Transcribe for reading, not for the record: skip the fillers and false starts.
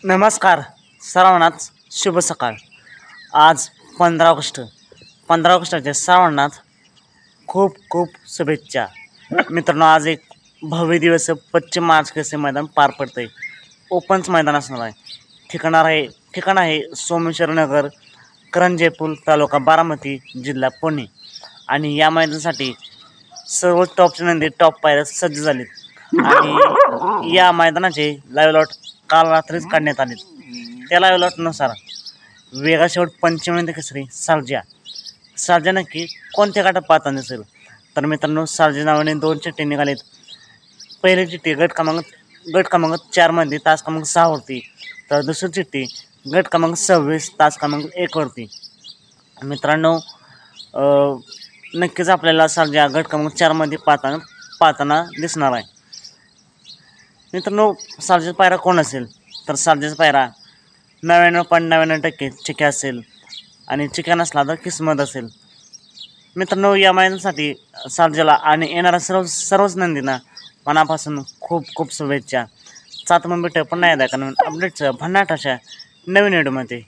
नमस्कार सर्वांनाच शुभ सकाळ। आज 15 ऑगस्टच्या सर्वांनाच खूप खूप शुभेच्छा। मित्रांनो, आज एक भव्य दिवस पश्चिम महाराष्ट्र केसरी मैदान पार पडतंय। ओपनचं मैदान असणार आहे। ठिकाण आहे सोमेश्वर नगर, करंजेपूल, तालुका बारामती, जिल्हा पुणे। आणि या मैदानासाठी सर्व टॉपचे नंदी टॉप पायऱ्या सज्ज झालेत आणि या मैदानाचे लाईव्ह लॉट काल रात्रीच काढण्यात आले। त्या लाईव्ह लॉटनुसार वेगा शेवट पंचमी केसरी सर्जा नक्की कोणत्या गटात पाहताना दिसेल तर मित्रांनो, सर्जा नावाने 2 चिठ्ठी निघालेत। पहिली चिठ्ठी गट क्रमांक 4 मध्ये तास क्रमांक 6 वरती, तर दुसरी चिठ्ठी गट क्रमांक 26 तास क्रमांक 1 वरती। मित्रांनो, नक्कीच आपल्याला सर्जा गट क्रमांक 4 मध्ये पाहताना दिसणार आहे। मित्रांनो, सर्जाचा पायरा कोण असेल तर सर्जाचा पायरा 99.99% चिक्या असेल आणि चिक्या नसला तर किस्मत असेल। मित्रांनो, या मैदानासाठी सर्जाला आणि येणाऱ्या सर्वच नंदींना मनापासून खूप खूप शुभेच्छा। सात भेटू पुन्हा एकदा अपडेटचं भन्नाट अशा नवीन व्हिडिओमध्ये।